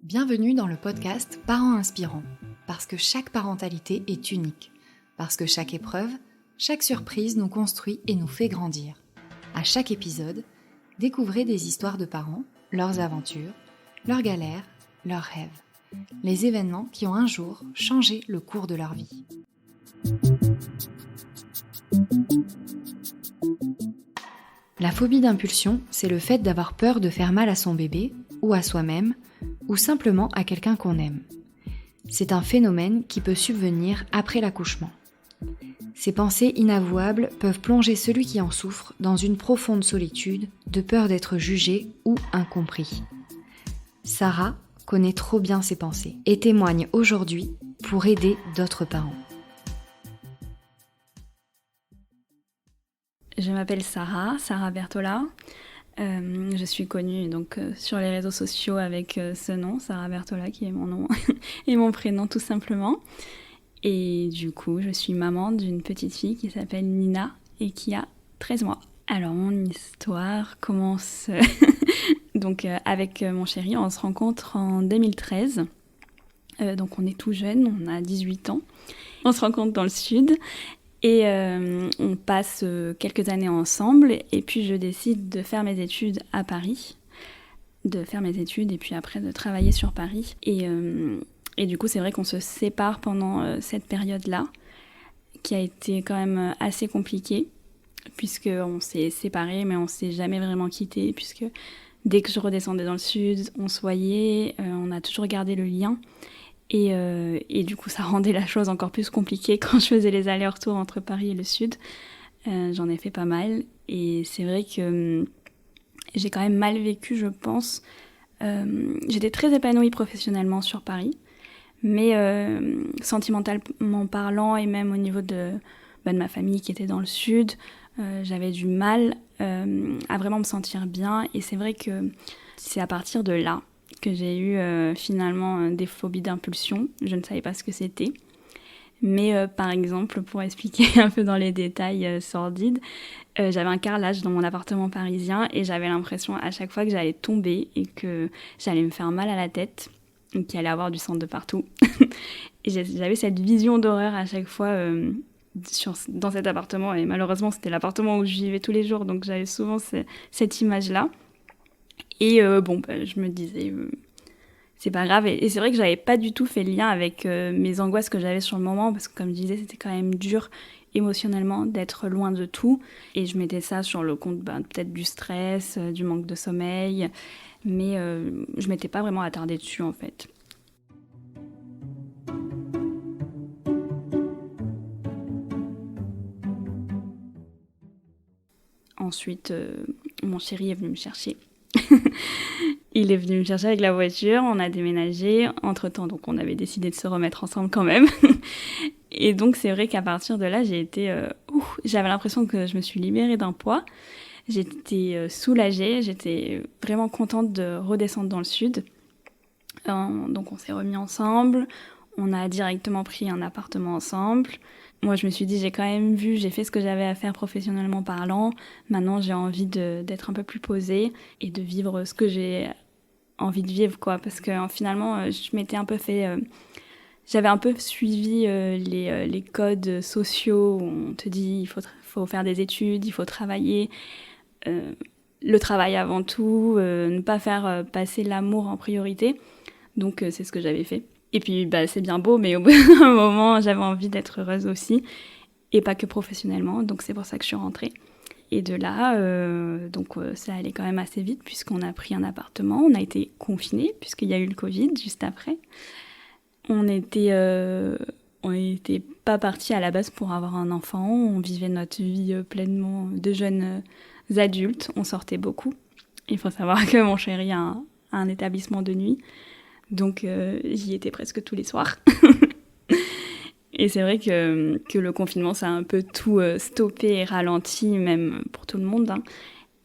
Bienvenue dans le podcast Parents inspirants, parce que chaque parentalité est unique, parce que chaque épreuve, chaque surprise nous construit et nous fait grandir. À chaque épisode, découvrez des histoires de parents, leurs aventures, leurs galères, leurs rêves, les événements qui ont un jour changé le cours de leur vie. La phobie d'impulsion, c'est le fait d'avoir peur de faire mal à son bébé, ou à soi-même, ou simplement à quelqu'un qu'on aime. C'est un phénomène qui peut subvenir après l'accouchement. Ces pensées inavouables peuvent plonger celui qui en souffre dans une profonde solitude, de peur d'être jugé ou incompris. Sarah connaît trop bien ces pensées et témoigne aujourd'hui pour aider d'autres parents. Je m'appelle Sarah Bertola. Je suis connue sur les réseaux sociaux avec ce nom, Sarah Bertola, qui est mon nom et mon prénom tout simplement. Et du coup, je suis maman d'une petite fille qui s'appelle Nina et qui a 13 mois. Alors, mon histoire commence avec mon chéri. On se rencontre en 2013. Donc, on est tout jeune, on a 18 ans. On se rencontre dans le sud. Et on passe quelques années ensemble et puis je décide de faire mes études à Paris, et puis après de travailler sur Paris. Et du coup, c'est vrai qu'on se sépare pendant cette période-là, qui a été quand même assez compliquée, puisqu'on s'est séparés, mais on s'est jamais vraiment quittés, puisque dès que je redescendais dans le sud, on se voyait, on a toujours gardé le lien. Et du coup, ça rendait la chose encore plus compliquée quand je faisais les allers-retours entre Paris et le Sud. J'en ai fait pas mal. Et c'est vrai que j'ai quand même mal vécu, je pense. J'étais très épanouie professionnellement sur Paris. Mais sentimentalement parlant, et même au niveau de ma famille qui était dans le Sud, j'avais du mal à vraiment me sentir bien. Et c'est vrai que c'est à partir de là que j'ai eu finalement des phobies d'impulsion. Je ne savais pas ce que c'était. Mais par exemple, pour expliquer un peu dans les détails sordides, j'avais un carrelage dans mon appartement parisien et j'avais l'impression à chaque fois que j'allais tomber et que j'allais me faire mal à la tête et qu'il allait avoir du sang de partout. Et j'avais cette vision d'horreur à chaque fois dans cet appartement. Et malheureusement, c'était l'appartement où je vivais tous les jours, donc j'avais souvent cette image-là. Et je me disais, c'est pas grave. Et c'est vrai que j'avais pas du tout fait le lien avec mes angoisses que j'avais sur le moment, parce que comme je disais, c'était quand même dur émotionnellement d'être loin de tout. Et je mettais ça sur le compte peut-être du stress, du manque de sommeil, mais je m'étais pas vraiment attardée dessus en fait. Ensuite, mon chéri est venu me chercher. Il est venu me chercher avec la voiture, on a déménagé. Entre-temps, donc on avait décidé de se remettre ensemble quand même. Et donc c'est vrai qu'à partir de là, j'avais l'impression que je me suis libérée d'un poids. J'étais soulagée, j'étais vraiment contente de redescendre dans le sud. Donc on s'est remis ensemble, on a directement pris un appartement ensemble. Moi, je me suis dit, j'ai fait ce que j'avais à faire professionnellement parlant. Maintenant, j'ai envie d'être un peu plus posée et de vivre ce que j'ai envie de vivre, quoi. Parce que finalement, je m'étais un peu j'avais un peu suivi les codes sociaux où on te dit, il faut faire des études, il faut travailler. Le travail avant tout, ne pas faire passer l'amour en priorité. Donc, c'est ce que j'avais fait. Et puis, c'est bien beau, mais au bout d'un moment, j'avais envie d'être heureuse aussi, et pas que professionnellement, donc c'est pour ça que je suis rentrée. Et de là, ça allait quand même assez vite, puisqu'on a pris un appartement, on a été confinés, puisqu'il y a eu le Covid juste après. On n'était pas partis à la base pour avoir un enfant, on vivait notre vie pleinement de jeunes adultes, on sortait beaucoup. Il faut savoir que mon chéri a un établissement de nuit, donc j'y étais presque tous les soirs. Et c'est vrai que le confinement, ça a un peu tout stoppé et ralenti, même pour tout le monde. Hein.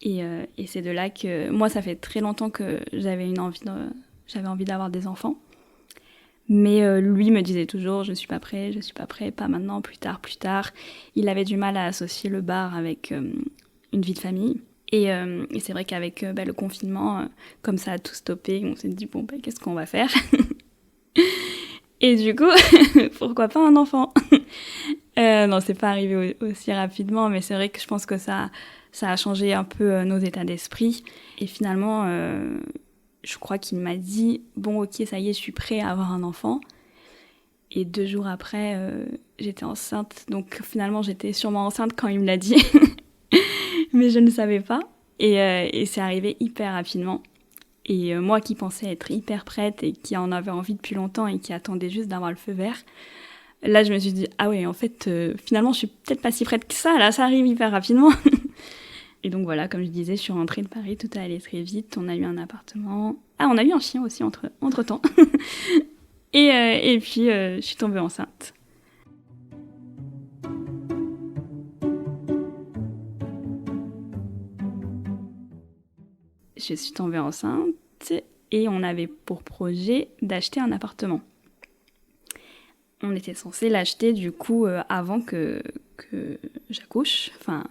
Et c'est de là que... Moi, ça fait très longtemps que j'avais envie d'avoir des enfants. Mais lui me disait toujours, je suis pas prêt, pas maintenant, plus tard. Il avait du mal à associer le bar avec une vie de famille. Et c'est vrai qu'avec le confinement, comme ça a tout stoppé, on s'est dit bon qu'est-ce qu'on va faire. Et du coup, pourquoi pas un enfant. Non, c'est pas arrivé aussi rapidement, mais c'est vrai que je pense que ça a changé un peu nos états d'esprit. Et finalement, je crois qu'il m'a dit bon ok, ça y est, je suis prêt à avoir un enfant. Et 2 jours après, j'étais enceinte. Donc finalement, j'étais sûrement enceinte quand il me l'a dit. Mais je ne savais pas. Et c'est arrivé hyper rapidement. Et moi qui pensais être hyper prête et qui en avait envie depuis longtemps et qui attendait juste d'avoir le feu vert, là je me suis dit, ah ouais, en fait, finalement je suis peut-être pas si prête que ça, là ça arrive hyper rapidement. Et donc voilà, comme je disais, je suis rentrée de Paris, tout est allé très vite, on a eu un appartement. Ah, on a eu un chien aussi entre-temps. Et puis je suis tombée enceinte. Je suis tombée enceinte et on avait pour projet d'acheter un appartement. On était censé l'acheter du coup avant que j'accouche, enfin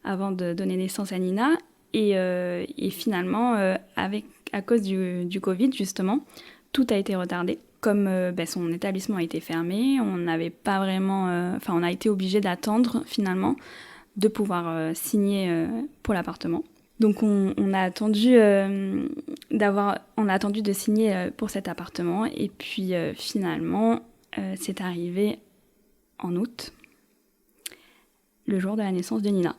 avant de donner naissance à Nina. Et finalement, à cause du Covid justement, tout a été retardé. Comme son établissement a été fermé, on n'avait pas vraiment... on a été obligé d'attendre finalement de pouvoir signer pour l'appartement. Donc on a attendu de signer pour cet appartement et puis finalement c'est arrivé en août, le jour de la naissance de Nina.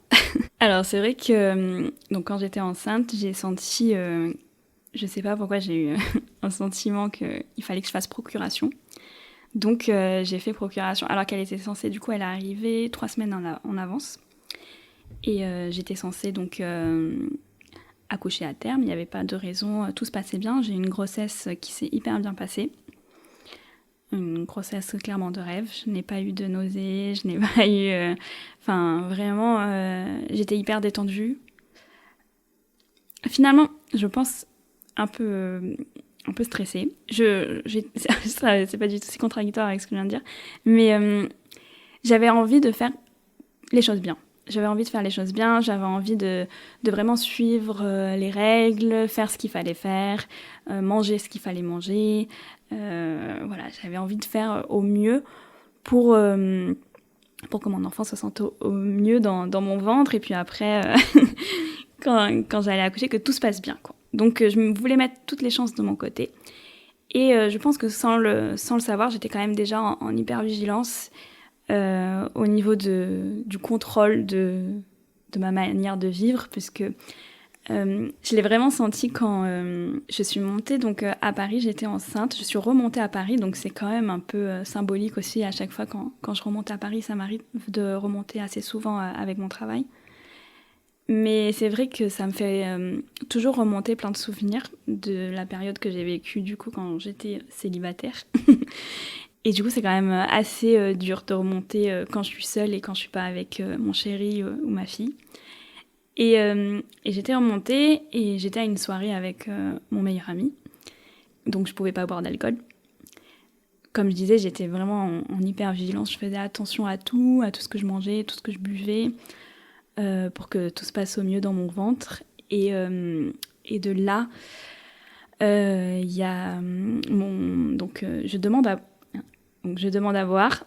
Alors c'est vrai que donc quand j'étais enceinte, j'ai senti, je sais pas pourquoi j'ai eu un sentiment qu'il fallait que je fasse procuration. Donc j'ai fait procuration alors qu'elle était censée, du coup elle est arrivée 3 semaines en avance. Et j'étais censée donc accoucher à terme, il n'y avait pas de raison, tout se passait bien. J'ai eu une grossesse qui s'est hyper bien passée. Une grossesse clairement de rêve. Je n'ai pas eu de nausées, je n'ai pas eu... j'étais hyper détendue. Finalement, je pense un peu stressée. C'est pas du tout si contradictoire avec ce que je viens de dire, mais j'avais envie de faire les choses bien. J'avais envie de vraiment suivre les règles, faire ce qu'il fallait faire, manger ce qu'il fallait manger. J'avais envie de faire au mieux pour que mon enfant se sente au mieux dans mon ventre. Et puis après, quand j'allais accoucher, que tout se passe bien, quoi. Donc je voulais mettre toutes les chances de mon côté. Et je pense que sans le savoir, j'étais quand même déjà en hypervigilance. Au niveau du contrôle de ma manière de vivre, puisque je l'ai vraiment senti quand je suis montée donc, à Paris, j'étais enceinte, je suis remontée à Paris, donc c'est quand même un peu symbolique aussi à chaque fois quand je remonte à Paris, ça m'arrive de remonter assez souvent avec mon travail. Mais c'est vrai que ça me fait toujours remonter plein de souvenirs de la période que j'ai vécue du coup quand j'étais célibataire. Et du coup, c'est quand même assez dur de remonter quand je suis seule et quand je suis pas avec mon chéri ou ma fille. Et j'étais remontée et j'étais à une soirée avec mon meilleur ami. Donc, je pouvais pas boire d'alcool. Comme je disais, j'étais vraiment en hyper-vigilance. Je faisais attention à tout ce que je mangeais, tout ce que je buvais, pour que tout se passe au mieux dans mon ventre. Et de là, il y a Donc, je demande à boire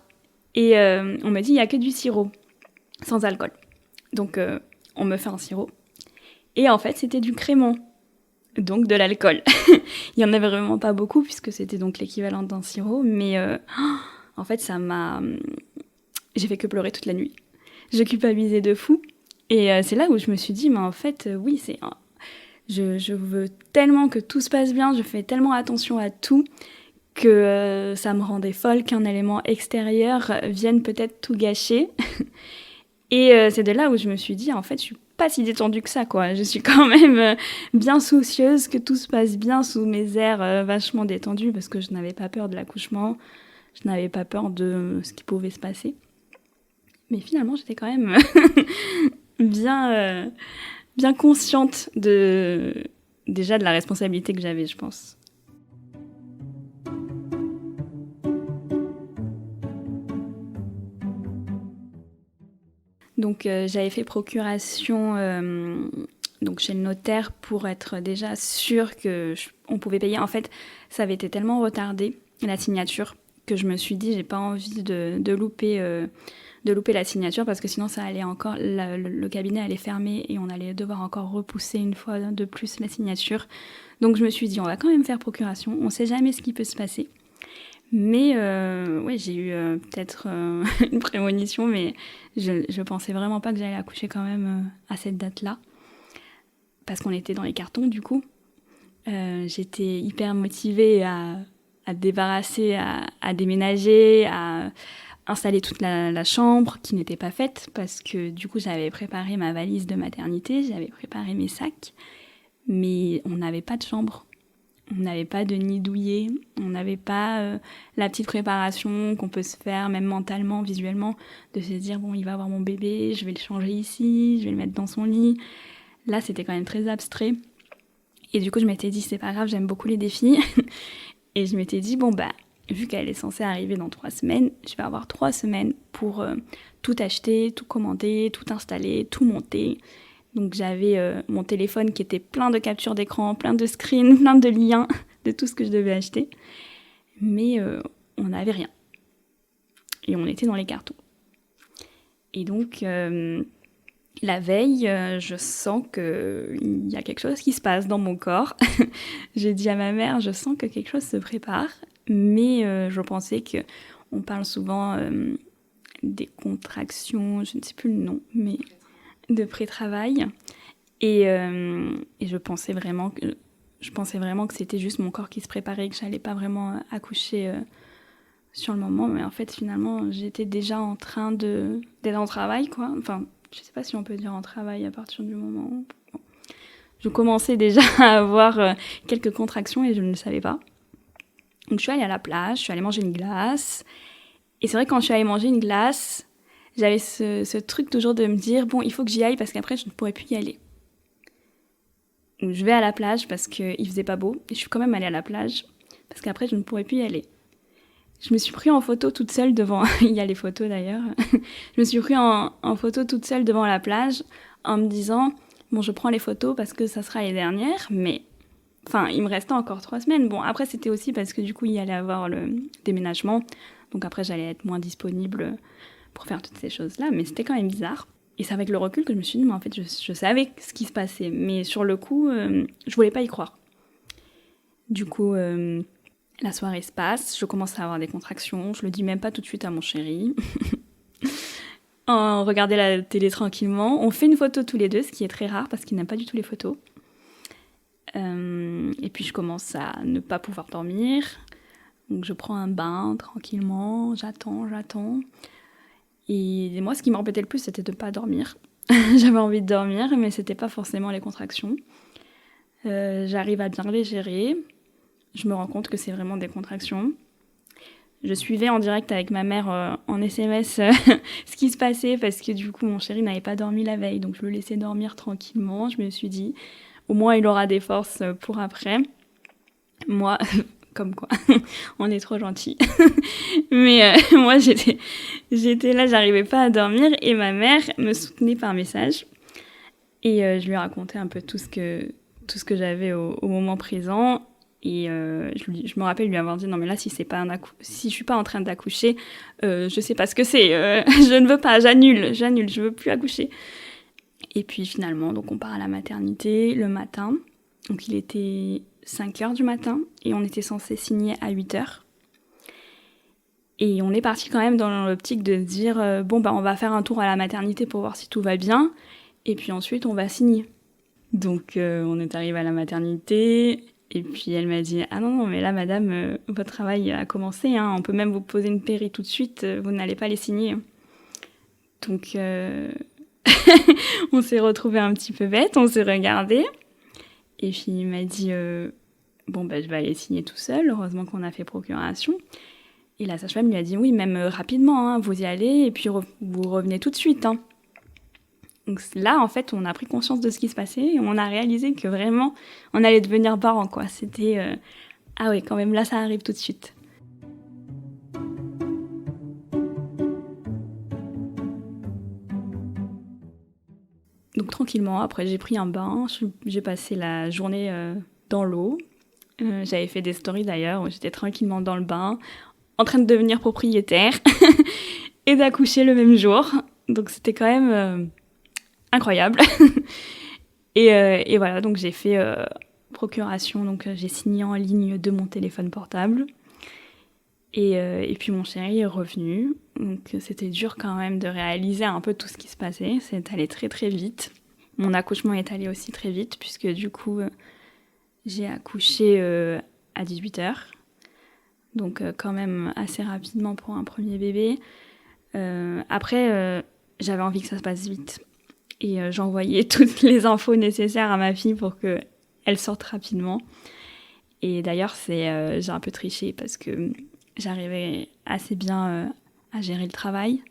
et on me dit il n'y a que du sirop, sans alcool. Donc on me fait un sirop. Et en fait, c'était du crémant, donc de l'alcool. Il n'y en avait vraiment pas beaucoup puisque c'était donc l'équivalent d'un sirop. Mais en fait, j'ai fait que pleurer toute la nuit. Je culpabilisais de fou. Et c'est là où je me suis dit, mais en fait, oui, je veux tellement que tout se passe bien, je fais tellement attention à tout que ça me rendait folle qu'un élément extérieur vienne peut-être tout gâcher. Et c'est de là où je me suis dit, en fait, je suis pas si détendue que ça, quoi. Je suis quand même bien soucieuse que tout se passe bien sous mes airs vachement détendus parce que je n'avais pas peur de l'accouchement, je n'avais pas peur de ce qui pouvait se passer. Mais finalement, j'étais quand même bien consciente déjà de la responsabilité que j'avais, je pense. Donc j'avais fait procuration donc chez le notaire pour être déjà sûr qu'on pouvait payer. En fait, ça avait été tellement retardé, la signature, que je me suis dit, j'ai pas envie de louper la signature parce que sinon ça allait encore, le cabinet allait fermer et on allait devoir encore repousser une fois de plus la signature. Donc je me suis dit, on va quand même faire procuration, on sait jamais ce qui peut se passer. Mais ouais, j'ai eu peut-être une prémonition, mais je pensais vraiment pas que j'allais accoucher quand même à cette date-là. Parce qu'on était dans les cartons, du coup. J'étais hyper motivée à débarrasser, à déménager, à installer toute la chambre qui n'était pas faite, parce que du coup, j'avais préparé ma valise de maternité, j'avais préparé mes sacs, mais on n'avait pas de chambre. On n'avait pas de nid douillet, on n'avait pas la petite préparation qu'on peut se faire, même mentalement, visuellement, de se dire, bon, il va avoir mon bébé, je vais le changer ici, je vais le mettre dans son lit. Là, c'était quand même très abstrait. Et du coup, je m'étais dit, c'est pas grave, j'aime beaucoup les défis. Et je m'étais dit, bon, bah, vu qu'elle est censée arriver dans 3 semaines, je vais avoir 3 semaines pour tout acheter, tout commander, tout installer, tout monter. Donc j'avais mon téléphone qui était plein de captures d'écran, plein de screens, plein de liens de tout ce que je devais acheter. Mais on n'avait rien. Et on était dans les cartons. Et donc, la veille, je sens qu'il y a quelque chose qui se passe dans mon corps. J'ai dit à ma mère, je sens que quelque chose se prépare. Mais je pensais qu'on parle souvent des contractions, je ne sais plus le nom, mais de pré-travail. Et je pensais vraiment que c'était juste mon corps qui se préparait, que j'allais pas vraiment accoucher sur le moment. Mais en fait, finalement, j'étais déjà en train d'être en travail, quoi. Enfin, je sais pas si on peut dire en travail à partir du moment où... Bon. Je commençais déjà à avoir quelques contractions et je ne le savais pas. Donc je suis allée à la plage, je suis allée manger une glace. Et c'est vrai que quand je suis allée manger une glace, j'avais ce truc toujours de me dire, bon, il faut que j'y aille parce qu'après, je ne pourrais plus y aller. Donc je vais à la plage parce qu'il faisait pas beau. Et je suis quand même allée à la plage parce qu'après, je ne pourrais plus y aller. Je me suis pris en photo toute seule devant... Il y a les photos d'ailleurs. Je me suis pris en photo toute seule devant la plage en me disant, bon, je prends les photos parce que ça sera les dernières, mais... Enfin, il me restait encore 3 semaines. Bon, après, c'était aussi parce que du coup, il y allait avoir le déménagement. Donc après, j'allais être moins disponible pour faire toutes ces choses-là. Mais c'était quand même bizarre. Et c'est avec le recul que je me suis dit, mais en fait, je savais ce qui se passait. Mais sur le coup, je voulais pas y croire. Du coup, la soirée se passe. Je commence à avoir des contractions. Je le dis même pas tout de suite à mon chéri. On regardait la télé tranquillement. On fait une photo tous les deux, ce qui est très rare parce qu'il n'aime pas du tout les photos. Et puis je commence à ne pas pouvoir dormir. Donc je prends un bain tranquillement, j'attends. Et moi, ce qui m'embêtait le plus, c'était de ne pas dormir. J'avais envie de dormir, mais c'était pas forcément les contractions. J'arrive à bien les gérer. Je me rends compte que c'est vraiment des contractions. Je suivais en direct avec ma mère en SMS ce qui se passait parce que du coup, mon chéri n'avait pas dormi la veille. Donc je le laissais dormir tranquillement. Je me suis dit... Au moins, il aura des forces pour après. Moi, comme quoi, on est trop gentils. Mais moi, j'étais là, j'arrivais pas à dormir. Et ma mère me soutenait par message. Et je lui racontais un peu tout ce que j'avais au moment présent. Et je me rappelle lui avoir dit, non mais là, si je suis pas en train d'accoucher, je sais pas ce que c'est. Je ne veux pas, j'annule, je veux plus accoucher. Et puis finalement, donc on part à la maternité le matin. Donc il était 5h du matin et on était censé signer à 8h. Et on est parti quand même dans l'optique de dire bon bah on va faire un tour à la maternité pour voir si tout va bien. Et puis ensuite on va signer. Donc on est arrivé à la maternité et puis elle m'a dit ah non mais là madame votre travail a commencé, hein, on peut même vous poser une péri tout de suite, vous n'allez pas les signer. Donc... on s'est retrouvés un petit peu bêtes, on s'est regardés. Et puis il m'a dit bon bah je vais aller signer tout seul, heureusement qu'on a fait procuration. Et la sage-femme lui a dit oui, même rapidement, hein, vous y allez et puis vous revenez tout de suite. Hein. Donc là en fait on a pris conscience de ce qui se passait et on a réalisé que vraiment on allait devenir parents quoi. C'était ah oui quand même là ça arrive tout de suite. Donc tranquillement, après j'ai pris un bain, j'ai passé la journée dans l'eau. J'avais fait des stories d'ailleurs où j'étais tranquillement dans le bain, en train de devenir propriétaire et d'accoucher le même jour. Donc c'était quand même incroyable. Et voilà, donc j'ai fait procuration, donc j'ai signé en ligne de mon téléphone portable. Et puis mon chéri est revenu, donc c'était dur quand même de réaliser un peu tout ce qui se passait. C'est allé très très vite. Mon accouchement est allé aussi très vite, puisque du coup j'ai accouché à 18h. Donc quand même assez rapidement pour un premier bébé. Après, j'avais envie que ça se passe vite. Et j'envoyais toutes les infos nécessaires à ma fille pour qu'elle sorte rapidement. Et d'ailleurs, j'ai un peu triché parce que j'arrivais assez bien à gérer le travail.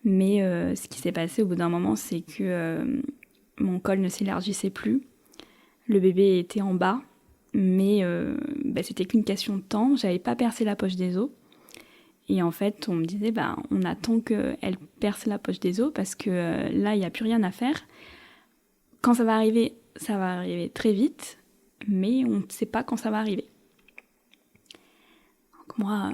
Mais ce qui s'est passé au bout d'un moment, c'est que mon col ne s'élargissait plus. Le bébé était en bas, mais c'était qu'une question de temps. J'avais pas percé la poche des os. Et en fait, on me disait, on attend qu'elle perce la poche des os parce que là, il n'y a plus rien à faire. Quand ça va arriver très vite, mais on ne sait pas quand ça va arriver. Donc moi,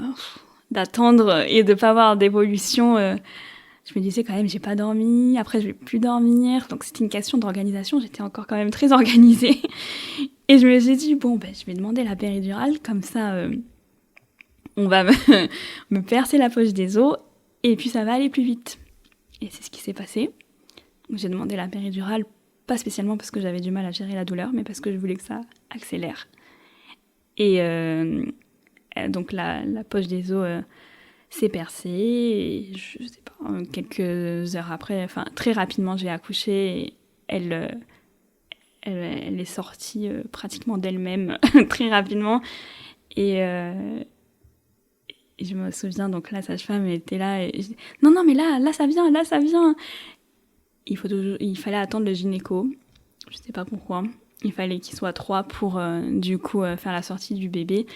d'attendre et de ne pas avoir d'évolution, je me disais quand même, j'ai pas dormi, après je vais plus dormir. Donc c'était une question d'organisation, j'étais encore quand même très organisée. Et je me suis dit, je vais demander la péridurale, comme ça... on va me percer la poche des os et puis ça va aller plus vite. Et c'est ce qui s'est passé. J'ai demandé la péridurale, pas spécialement parce que j'avais du mal à gérer la douleur, mais parce que je voulais que ça accélère. Et donc la poche des os s'est percée et je sais pas, quelques heures après, enfin très rapidement j'ai accouché et elle est sortie pratiquement d'elle-même très rapidement. Et je me souviens, donc la sage-femme était là et je dis, non, mais là ça vient. Il fallait attendre le gynéco, je sais pas pourquoi. Il fallait qu'il soit 3 pour du coup faire la sortie du bébé.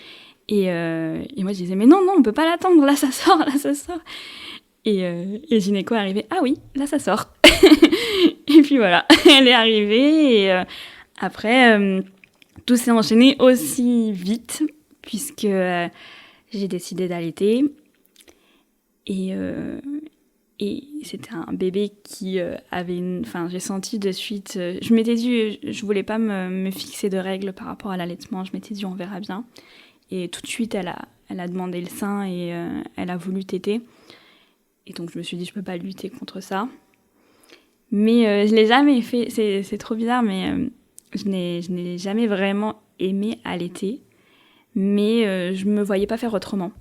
Et moi je disais, mais non, on peut pas l'attendre, là ça sort. Et le gynéco est arrivé, ah oui, là ça sort. Et puis voilà, elle est arrivée et après tout s'est enchaîné aussi vite puisque j'ai décidé d'allaiter et c'était un bébé qui avait j'ai senti de suite, je m'étais dit, je voulais pas me fixer de règles par rapport à l'allaitement, je m'étais dit on verra bien. Et tout de suite elle a demandé le sein et elle a voulu téter. Et donc je me suis dit je peux pas lutter contre ça. Mais je l'ai jamais fait, c'est trop bizarre, mais je n'ai jamais vraiment aimé allaiter. Mais je me voyais pas faire autrement.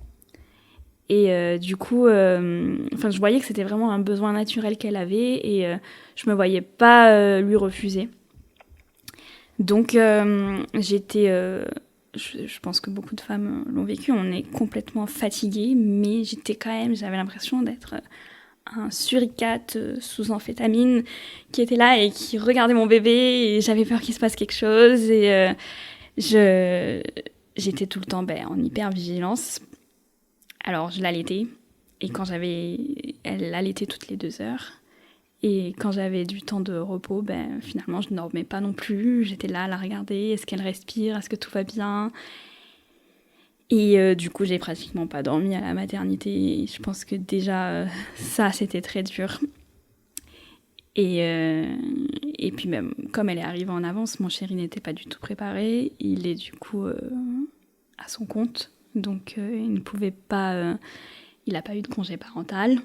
Et du coup, je voyais que c'était vraiment un besoin naturel qu'elle avait et je me voyais pas lui refuser. Donc j'étais, je pense que beaucoup de femmes l'ont vécu, on est complètement fatiguée, mais j'avais l'impression d'être un suricate sous amphétamine qui était là et qui regardait mon bébé et j'avais peur qu'il se passe quelque chose et j'étais tout le temps en hyper-vigilance. Alors, je l'allaitais. Et elle allaitait toutes les 2 heures. Et quand j'avais du temps de repos, finalement, je ne dormais pas non plus. J'étais là à la regarder. Est-ce qu'elle respire? Est-ce que tout va bien? Et du coup, j'ai pratiquement pas dormi à la maternité. Et je pense que déjà, ça, c'était très dur. Et puis même, comme elle est arrivée en avance, mon chéri n'était pas du tout préparé. Il est du coup à son compte. Donc il ne pouvait pas... il n'a pas eu de congé parental.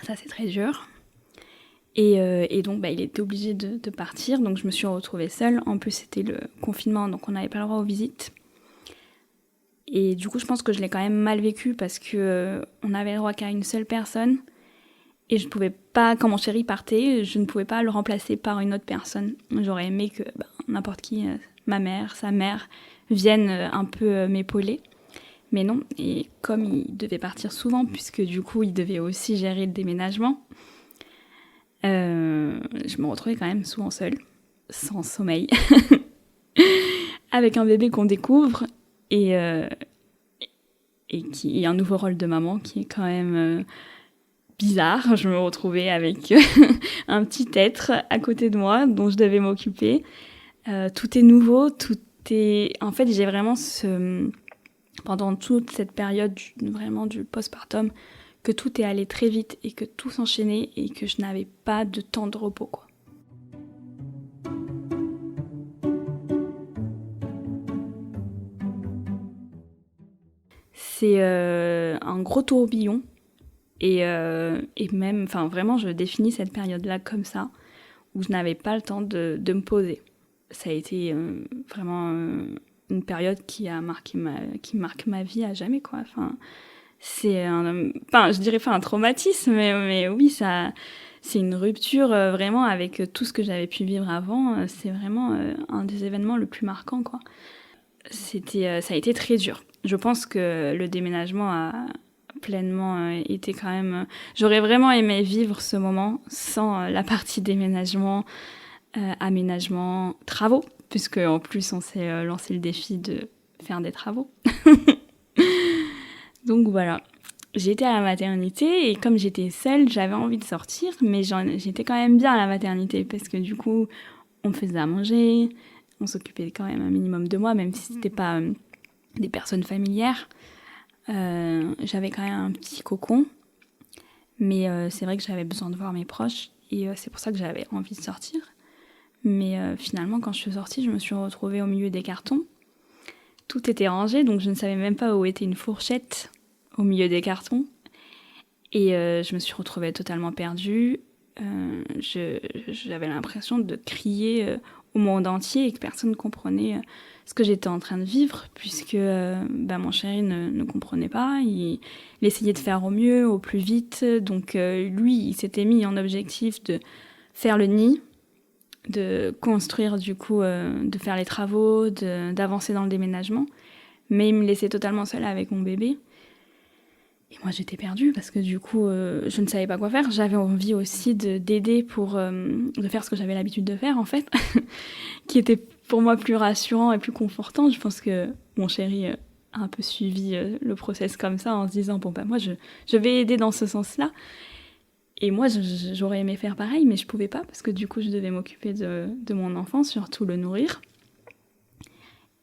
Ça, c'est très dur. Et donc, il était obligé de partir. Donc, je me suis retrouvée seule. En plus, c'était le confinement, donc on n'avait pas le droit aux visites. Et du coup, je pense que je l'ai quand même mal vécu parce qu'on n'avait le droit qu'à une seule personne. Et je ne pouvais pas, quand mon chéri partait, je ne pouvais pas le remplacer par une autre personne. J'aurais aimé que n'importe qui, ma mère, sa mère, viennent un peu m'épauler. Mais non, et comme il devait partir souvent, puisque du coup, il devait aussi gérer le déménagement, je me retrouvais quand même souvent seule, sans sommeil, avec un bébé qu'on découvre, et qui a un nouveau rôle de maman qui est quand même bizarre. Je me retrouvais avec un petit être à côté de moi dont je devais m'occuper. Tout est nouveau, En fait, j'ai vraiment pendant toute cette période vraiment du postpartum, que tout est allé très vite et que tout s'enchaînait et que je n'avais pas de temps de repos, quoi. C'est un gros tourbillon et même, enfin vraiment, je définis cette période-là comme ça, où je n'avais pas le temps de me poser. Ça a été vraiment une période qui marque ma vie à jamais, quoi. Enfin, je dirais pas un traumatisme, mais oui, c'est une rupture vraiment avec tout ce que j'avais pu vivre avant. C'est vraiment un des événements le plus marquants, quoi. Ça a été très dur. Je pense que le déménagement a pleinement été quand même... J'aurais vraiment aimé vivre ce moment sans la partie déménagement, aménagement, travaux, puisque en plus on s'est lancé le défi de faire des travaux. Donc voilà, j'étais à la maternité et comme j'étais seule, j'avais envie de sortir, mais j'étais quand même bien à la maternité parce que du coup, on me faisait à manger, on s'occupait quand même un minimum de moi, même si c'était pas des personnes familières. J'avais quand même un petit cocon, mais c'est vrai que j'avais besoin de voir mes proches et c'est pour ça que j'avais envie de sortir. Mais finalement, quand je suis sortie, je me suis retrouvée au milieu des cartons. Tout était rangé, donc je ne savais même pas où était une fourchette au milieu des cartons. Et je me suis retrouvée totalement perdue. J'avais l'impression de crier au monde entier et que personne ne comprenait ce que j'étais en train de vivre, puisque mon chéri ne comprenait pas. Il essayait de faire au mieux, au plus vite. Donc lui, il s'était mis en objectif de faire le nid, de construire du coup, de faire les travaux, d'avancer dans le déménagement. Mais il me laissait totalement seule avec mon bébé. Et moi j'étais perdue parce que du coup je ne savais pas quoi faire. J'avais envie aussi d'aider de faire ce que j'avais l'habitude de faire en fait, qui était pour moi plus rassurant et plus confortant. Je pense que mon chéri a un peu suivi le process comme ça en se disant moi je vais aider dans ce sens-là. Et moi j'aurais aimé faire pareil mais je pouvais pas parce que du coup je devais m'occuper de mon enfant, surtout le nourrir.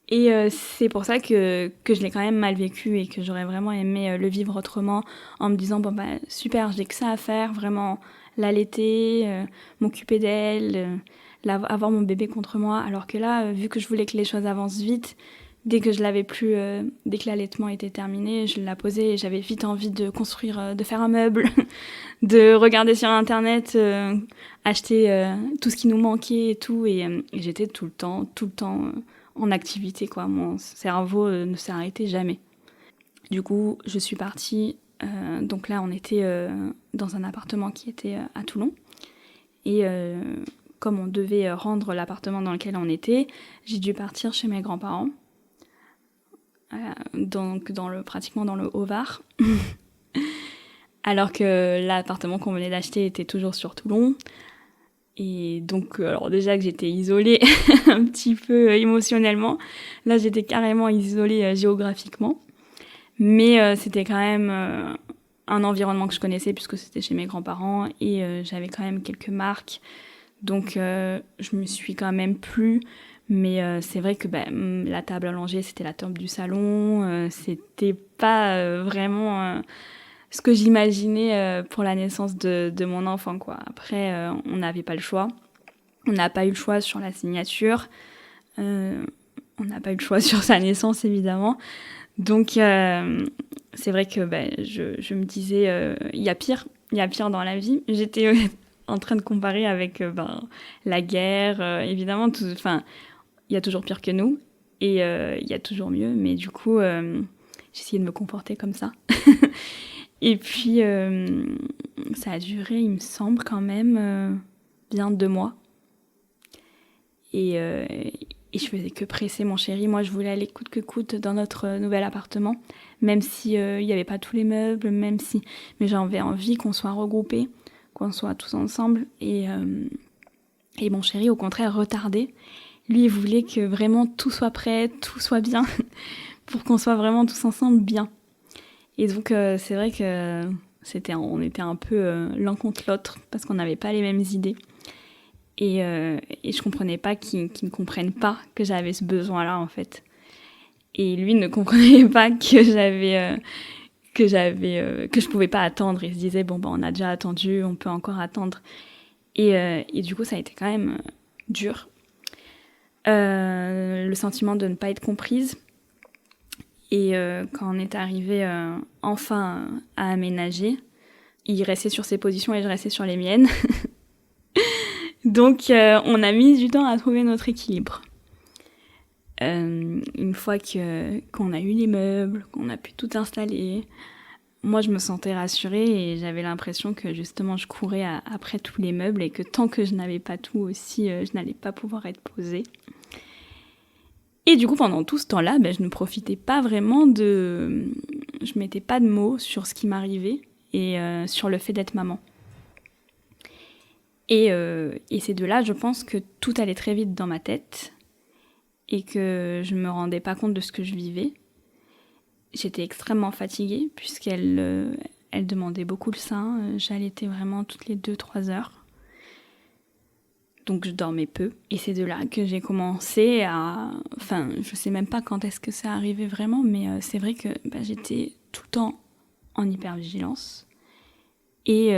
Et c'est pour ça que je l'ai quand même mal vécu et que j'aurais vraiment aimé le vivre autrement en me disant super, j'ai que ça à faire, vraiment l'allaiter, m'occuper d'elle, avoir mon bébé contre moi. Alors que là, vu que je voulais que les choses avancent vite, dès que je l'avais plus, dès que l'allaitement était terminé, je la posais et j'avais vite envie de construire, de faire un meuble, de regarder sur internet, acheter tout ce qui nous manquait et tout. Et j'étais tout le temps en activité, quoi. Mon cerveau ne s'est arrêté jamais. Du coup, je suis partie. Donc là, on était dans un appartement qui était à Toulon. Et comme on devait rendre l'appartement dans lequel on était, j'ai dû partir chez mes grands-parents. Donc pratiquement dans le Haut-Var. Alors que l'appartement qu'on venait d'acheter était toujours sur Toulon. Et donc, alors déjà que j'étais isolée un petit peu émotionnellement, là j'étais carrément isolée géographiquement. Mais c'était quand même un environnement que je connaissais puisque c'était chez mes grands-parents et j'avais quand même quelques marques. Donc je me suis quand même plu. Mais c'est vrai que la table allongée, c'était la table du salon. C'était pas vraiment... ce que j'imaginais pour la naissance de mon enfant, quoi. Après, on n'avait pas le choix. On n'a pas eu le choix sur la signature. On n'a pas eu le choix sur sa naissance, évidemment. Donc, c'est vrai que je me disais, il y a pire dans la vie. J'étais en train de comparer avec la guerre, évidemment. Il y a toujours pire que nous. Et il y a toujours mieux. Mais du coup, j'essayais de me comporter comme ça. Et puis, ça a duré, il me semble, quand même bien 2 mois. Et je faisais que presser mon chéri. Moi, je voulais aller coûte que coûte dans notre nouvel appartement, même si il n'y avait pas tous les meubles, mais j'avais envie qu'on soit regroupés, qu'on soit tous ensemble. Et mon chéri, au contraire, retardait. Lui, il voulait que vraiment tout soit prêt, tout soit bien, pour qu'on soit vraiment tous ensemble bien. Et donc, c'est vrai que On était un peu l'un contre l'autre parce qu'on n'avait pas les mêmes idées. Et je comprenais pas qu'il ne comprenne pas que j'avais ce besoin-là, en fait. Et lui ne comprenait pas que je pouvais pas attendre. Il se disait, bon, on a déjà attendu, on peut encore attendre. Et du coup, ça a été quand même dur. Le sentiment de ne pas être comprise. Et quand on est arrivé enfin à aménager, il restait sur ses positions et je restais sur les miennes. Donc on a mis du temps à trouver notre équilibre. Une fois qu'on a eu les meubles, qu'on a pu tout installer, moi je me sentais rassurée et j'avais l'impression que justement je courais après tous les meubles et que tant que je n'avais pas tout aussi, je n'allais pas pouvoir être posée. Et du coup, pendant tout ce temps-là, je ne profitais pas vraiment je mettais pas de mots sur ce qui m'arrivait et sur le fait d'être maman. Et c'est de là, je pense, que tout allait très vite dans ma tête et que je me rendais pas compte de ce que je vivais. J'étais extrêmement fatiguée puisqu'elle demandait beaucoup le sein. J'allaitais vraiment toutes les 2-3 heures. Donc je dormais peu. Et c'est de là que j'ai commencé à... Enfin, je sais même pas quand est-ce que ça arrivait vraiment, mais c'est vrai que j'étais tout le temps en hypervigilance. Et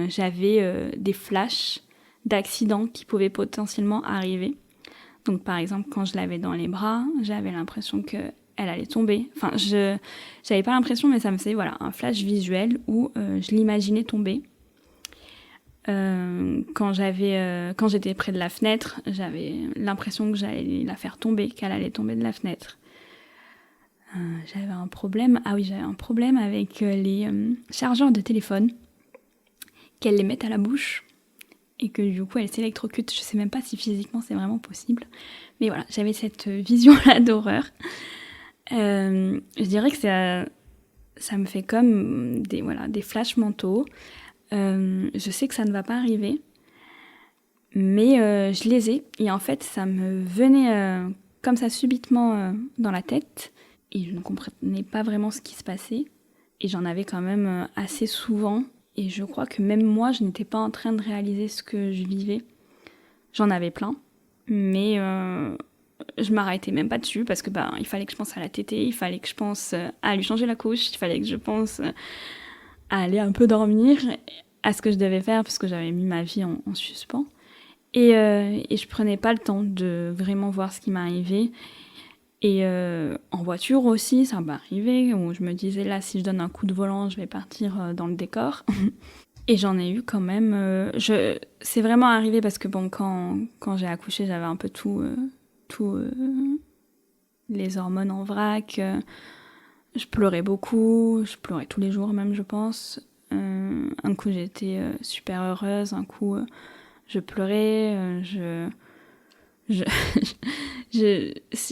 j'avais des flashs d'accidents qui pouvaient potentiellement arriver. Donc par exemple, quand je l'avais dans les bras, j'avais l'impression qu'elle allait tomber. Enfin, j'avais pas l'impression, mais ça me faisait un flash visuel où je l'imaginais tomber. Quand j'étais près de la fenêtre, j'avais l'impression que j'allais la faire tomber, qu'elle allait tomber de la fenêtre. J'avais un problème avec les chargeurs de téléphone, qu'elle les mette à la bouche et que du coup elle s'électrocute. Je sais même pas si physiquement c'est vraiment possible, mais voilà, j'avais cette vision-là d'horreur. Je dirais que ça me fait comme des flashs mentaux. Je sais que ça ne va pas arriver, mais je les ai. Et en fait, ça me venait comme ça subitement dans la tête. Et je ne comprenais pas vraiment ce qui se passait. Et j'en avais quand même assez souvent. Et je crois que même moi, je n'étais pas en train de réaliser ce que je vivais. J'en avais plein. Mais je m'arrêtais même pas dessus parce que il fallait que je pense à la tétée, il fallait que je pense à lui changer la couche, il fallait que je pense... à aller un peu dormir, à ce que je devais faire, parce que j'avais mis ma vie en suspens. Et je prenais pas le temps de vraiment voir ce qui m'arrivait. Et en voiture aussi, ça m'arrivait, où je me disais, là, si je donne un coup de volant, je vais partir dans le décor. Et j'en ai eu quand même... c'est vraiment arrivé parce que, quand j'ai accouché, j'avais un peu tout les hormones en vrac. Je pleurais beaucoup, je pleurais tous les jours même, je pense. Un coup, j'étais super heureuse, un coup, je pleurais.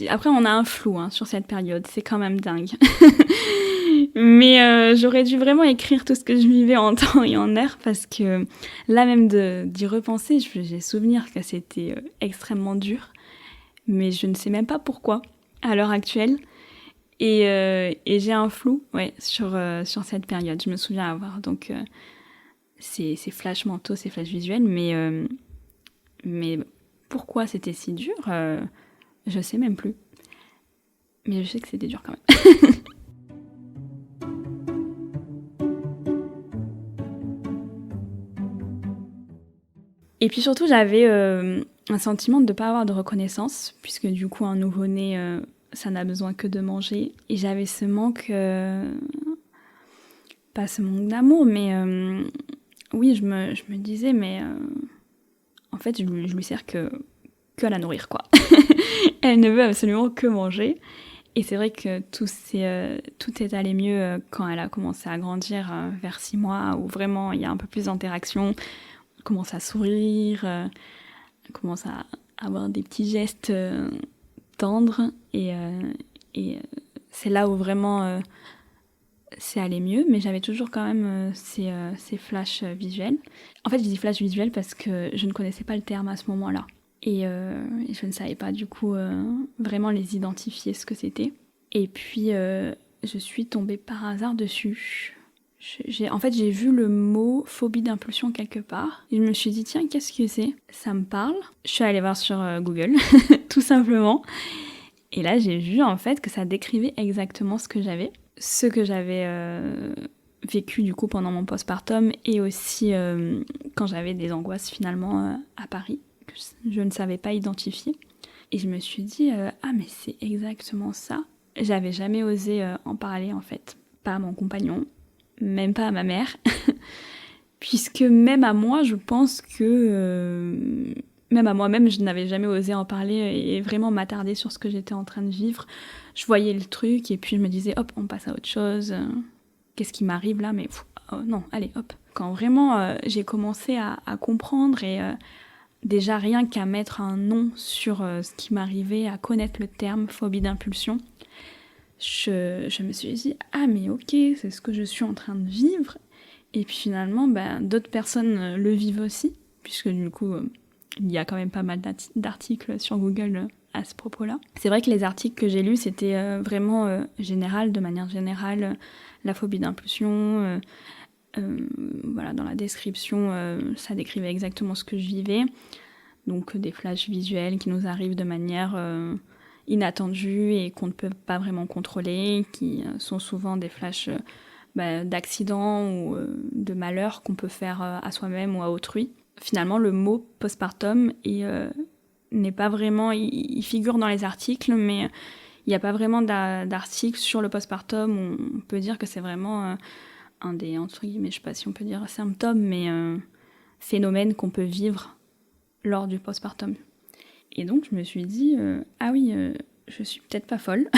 Après, on a un flou sur cette période, c'est quand même dingue. Mais j'aurais dû vraiment écrire tout ce que je vivais en temps et en heure, parce que là même d'y repenser, j'ai souvenir que c'était extrêmement dur. Mais je ne sais même pas pourquoi, à l'heure actuelle. Et j'ai un flou sur cette période. Je me souviens avoir donc ces flashs mentaux, ces flashs visuels, mais pourquoi c'était si dur, je sais même plus. Mais je sais que c'était dur quand même. Et puis surtout, j'avais un sentiment de ne pas avoir de reconnaissance, puisque du coup, un nouveau-né... ça n'a besoin que de manger. Et j'avais ce manque... pas ce manque d'amour, mais... oui, je me disais, mais... en fait, je lui sers que à la nourrir, quoi. Elle ne veut absolument que manger. Et c'est vrai que tout est allé mieux quand elle a commencé à grandir vers 6 mois, où vraiment, il y a un peu plus d'interaction. Elle commence à sourire, elle commence à avoir des petits gestes... tendre et c'est là où vraiment c'est allé mieux, mais j'avais toujours quand même ces flashs visuels. En fait, je dis flash visuel parce que je ne connaissais pas le terme à ce moment-là et je ne savais pas du coup vraiment les identifier, ce que c'était. Et puis je suis tombée par hasard dessus. En fait, j'ai vu le mot phobie d'impulsion quelque part. Et je me suis dit, tiens, qu'est-ce que c'est ? Ça me parle. Je suis allée voir sur Google, tout simplement. Et là, j'ai vu en fait que ça décrivait exactement ce que j'avais. Ce que j'avais vécu du coup pendant mon postpartum et aussi quand j'avais des angoisses finalement à Paris, que je ne savais pas identifier. Et je me suis dit, ah mais c'est exactement ça. J'avais jamais osé en parler en fait. Pas à mon compagnon, même pas à ma mère. Puisque même à moi, je pense que... même à moi-même, je n'avais jamais osé en parler et vraiment m'attarder sur ce que j'étais en train de vivre. Je voyais le truc et puis je me disais, hop, on passe à autre chose. Qu'est-ce qui m'arrive là ? Mais non, allez, hop. Quand vraiment j'ai commencé à comprendre et déjà rien qu'à mettre un nom sur ce qui m'arrivait, à connaître le terme phobie d'impulsion, je me suis dit, ah mais ok, c'est ce que je suis en train de vivre. Et puis finalement, d'autres personnes le vivent aussi, puisque du coup, il y a quand même pas mal d'articles sur Google à ce propos-là. C'est vrai que les articles que j'ai lus, c'était vraiment général, de manière générale, la phobie d'impulsion. Voilà, dans la description, ça décrivait exactement ce que je vivais. Donc des flashs visuels qui nous arrivent de manière inattendue et qu'on ne peut pas vraiment contrôler, qui sont souvent des flashs d'accidents ou de malheurs qu'on peut faire à soi-même ou à autrui. Finalement, le mot postpartum n'est pas vraiment... Il figure dans les articles, mais il n'y a pas vraiment d'article sur le postpartum où on peut dire que c'est vraiment un des, entre guillemets, je ne sais pas si on peut dire symptômes, mais phénomène qu'on peut vivre lors du postpartum. Et donc, je me suis dit, ah oui, je suis peut-être pas folle.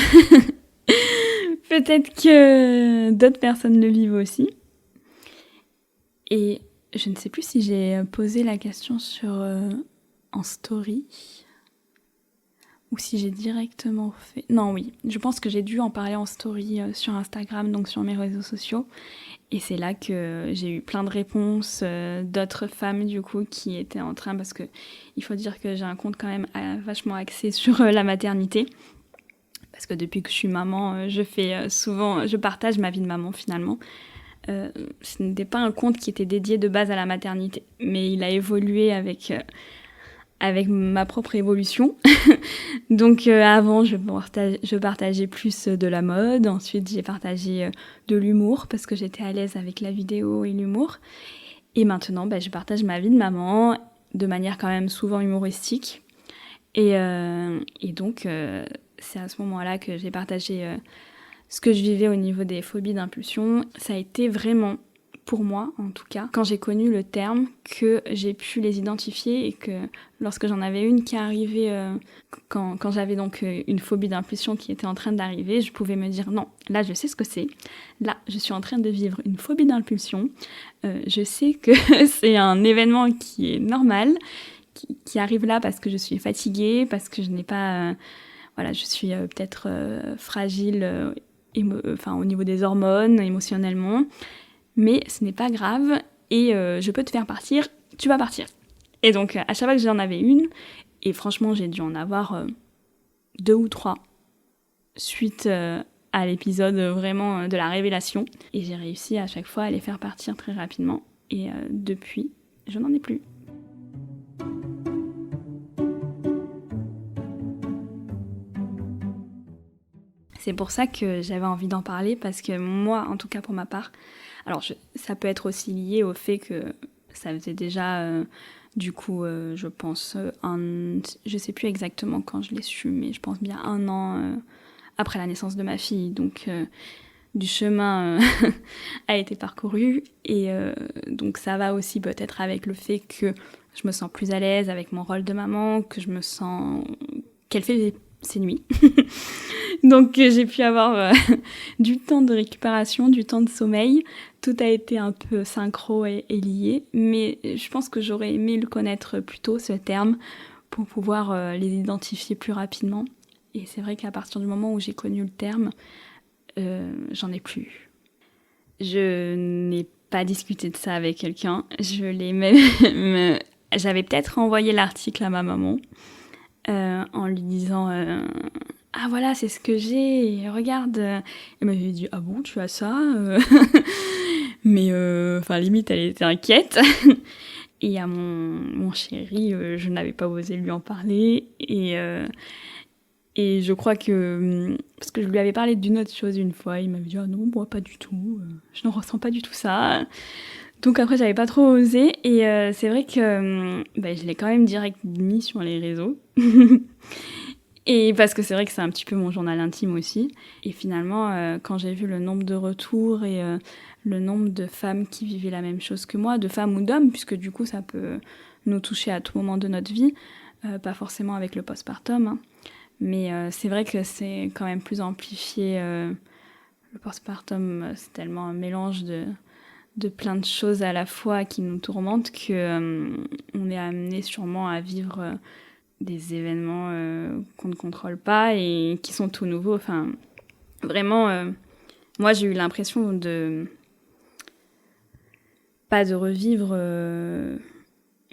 Peut-être que d'autres personnes le vivent aussi. Et je ne sais plus si j'ai posé la question en story ou si j'ai directement fait... Non, oui, je pense que j'ai dû en parler en story sur Instagram, donc sur mes réseaux sociaux. Et c'est là que j'ai eu plein de réponses d'autres femmes, du coup, qui étaient en train... Parce que il faut dire que j'ai un compte quand même vachement axé sur la maternité. Parce que depuis que je suis maman, je partage ma vie de maman finalement. Ce n'était pas un compte qui était dédié de base à la maternité, mais il a évolué avec ma propre évolution. Donc avant, je partageais plus de la mode, ensuite j'ai partagé de l'humour parce que j'étais à l'aise avec la vidéo et l'humour. Et maintenant, je partage ma vie de maman de manière quand même souvent humoristique. Et donc... c'est à ce moment-là que j'ai partagé ce que je vivais au niveau des phobies d'impulsion. Ça a été vraiment, pour moi en tout cas, quand j'ai connu le terme, que j'ai pu les identifier et que lorsque j'en avais une qui arrivait, quand j'avais donc une phobie d'impulsion qui était en train d'arriver, je pouvais me dire non, là je sais ce que c'est, là je suis en train de vivre une phobie d'impulsion, je sais que c'est un événement qui est normal, qui arrive là parce que je suis fatiguée, parce que je n'ai pas... Voilà, je suis peut-être fragile au niveau des hormones, émotionnellement. Mais ce n'est pas grave et je peux te faire partir, tu vas partir. Et donc, à chaque fois que j'en avais une, et franchement, j'ai dû en avoir 2 ou 3 suite à l'épisode vraiment de la révélation. Et j'ai réussi à chaque fois à les faire partir très rapidement. Et depuis, je n'en ai plus. C'est pour ça que j'avais envie d'en parler, parce que moi, en tout cas pour ma part, alors ça peut être aussi lié au fait que ça faisait déjà, du coup, je pense, je sais plus exactement quand je l'ai su, mais je pense bien 1 an après la naissance de ma fille, donc du chemin a été parcouru, et donc ça va aussi peut-être avec le fait que je me sens plus à l'aise avec mon rôle de maman, que je me sens... qu'elle fait ses nuits. Donc j'ai pu avoir du temps de récupération, du temps de sommeil. Tout a été un peu synchro et lié, mais je pense que j'aurais aimé le connaître plus tôt, ce terme, pour pouvoir les identifier plus rapidement. Et c'est vrai qu'à partir du moment où j'ai connu le terme, j'en ai plus. Je n'ai pas discuté de ça avec quelqu'un. Je l'ai même... J'avais peut-être envoyé l'article à ma maman en lui disant... ah voilà, c'est ce que j'ai, regarde. Elle m'avait dit, ah bon, tu as ça Mais limite, elle était inquiète. Et à mon chéri, je n'avais pas osé lui en parler. Et je crois que... Parce que je lui avais parlé d'une autre chose une fois. Il m'avait dit « Ah non, moi pas du tout. Je ne ressens pas du tout ça. » Donc après, j'avais pas trop osé. Et c'est vrai que je l'ai quand même direct mis sur les réseaux. Et parce que c'est vrai que c'est un petit peu mon journal intime aussi. Et finalement, quand j'ai vu le nombre de retours et le nombre de femmes qui vivaient la même chose que moi, de femmes ou d'hommes, puisque du coup ça peut nous toucher à tout moment de notre vie, pas forcément avec le postpartum, hein. Mais c'est vrai que c'est quand même plus amplifié. Le postpartum, c'est tellement un mélange de plein de choses à la fois qui nous tourmentent qu'on est amené sûrement à vivre des événements qu'on ne contrôle pas et qui sont tout nouveaux. Enfin, vraiment, moi j'ai eu l'impression pas de revivre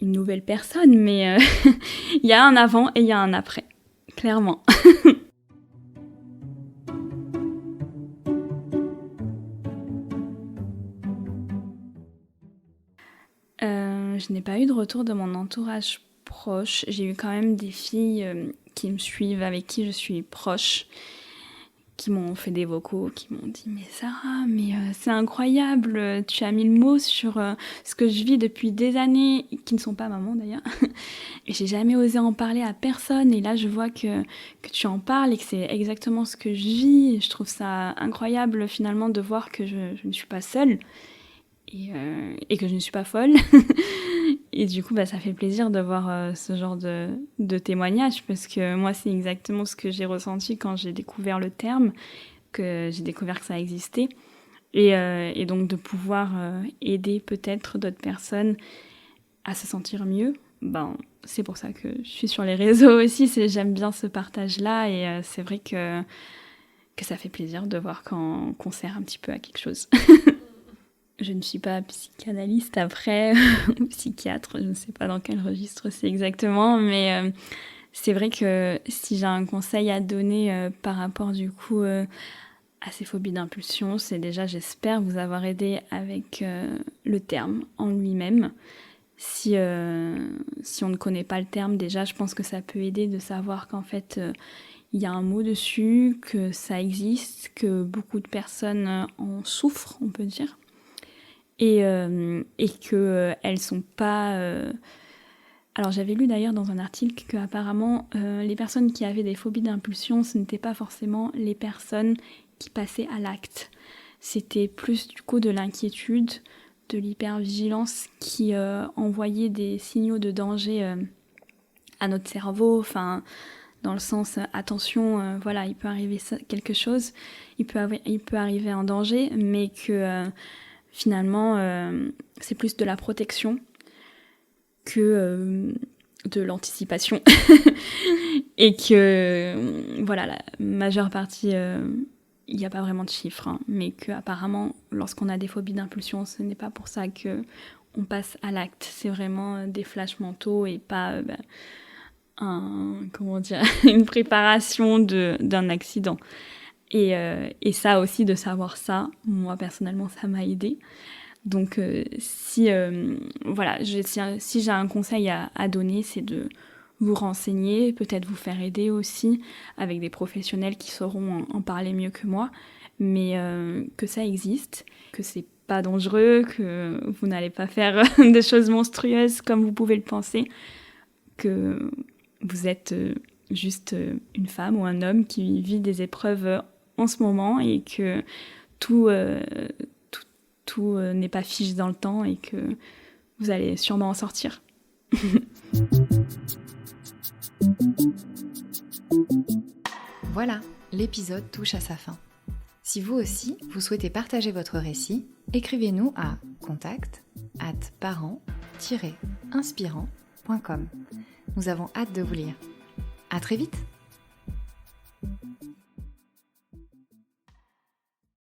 une nouvelle personne, mais il y a un avant et il y a un après, clairement. Je n'ai pas eu de retour de mon entourage proche. J'ai eu quand même des filles qui me suivent, avec qui je suis proche, qui m'ont fait des vocaux, qui m'ont dit « Mais Sarah, c'est incroyable, tu as mis le mot sur ce que je vis depuis des années, qui ne sont pas maman d'ailleurs. Et j'ai jamais osé en parler à personne, et là je vois que tu en parles et que c'est exactement ce que je vis. Et je trouve ça incroyable finalement de voir que je ne suis pas seule et que je ne suis pas folle. » Et du coup, ça fait plaisir de voir ce genre de témoignage, parce que moi, c'est exactement ce que j'ai ressenti quand j'ai découvert le terme, que j'ai découvert que ça existait. Et donc de pouvoir aider peut-être d'autres personnes à se sentir mieux, c'est pour ça que je suis sur les réseaux aussi. J'aime bien ce partage-là, et c'est vrai que ça fait plaisir de voir qu'on sert un petit peu à quelque chose. Je ne suis pas psychanalyste après, ou psychiatre, je ne sais pas dans quel registre c'est exactement, mais c'est vrai que si j'ai un conseil à donner par rapport du coup à ces phobies d'impulsion, c'est déjà, j'espère vous avoir aidé avec le terme en lui-même. Si on ne connaît pas le terme, déjà je pense que ça peut aider de savoir qu'en fait il y a un mot dessus, que ça existe, que beaucoup de personnes en souffrent, on peut dire. Et qu'elles sont pas... Alors j'avais lu d'ailleurs dans un article qu'apparemment les personnes qui avaient des phobies d'impulsion, ce n'étaient pas forcément les personnes qui passaient à l'acte. C'était plus du coup de l'inquiétude, de l'hypervigilance qui envoyait des signaux de danger à notre cerveau, enfin dans le sens attention, voilà, il peut arriver quelque chose, il peut arriver un danger, mais que... Finalement, c'est plus de la protection que de l'anticipation. Et que, voilà, la majeure partie, il n'y a pas vraiment de chiffres, hein, mais qu'apparemment, lorsqu'on a des phobies d'impulsion, ce n'est pas pour ça qu'on passe à l'acte. C'est vraiment des flashs mentaux et pas une préparation d'un accident. Et ça aussi, de savoir ça, moi personnellement, ça m'a aidée. Donc si j'ai un conseil à donner, c'est de vous renseigner, peut-être vous faire aider aussi avec des professionnels qui sauront en parler mieux que moi, mais que ça existe, que c'est pas dangereux, que vous n'allez pas faire des choses monstrueuses comme vous pouvez le penser, que vous êtes juste une femme ou un homme qui vit des épreuves en ce moment et que tout n'est pas figé dans le temps et que vous allez sûrement en sortir. Voilà, l'épisode touche à sa fin. Si vous aussi, vous souhaitez partager votre récit, écrivez-nous à contact@parents-inspirants.com. Nous avons hâte de vous lire. À très vite!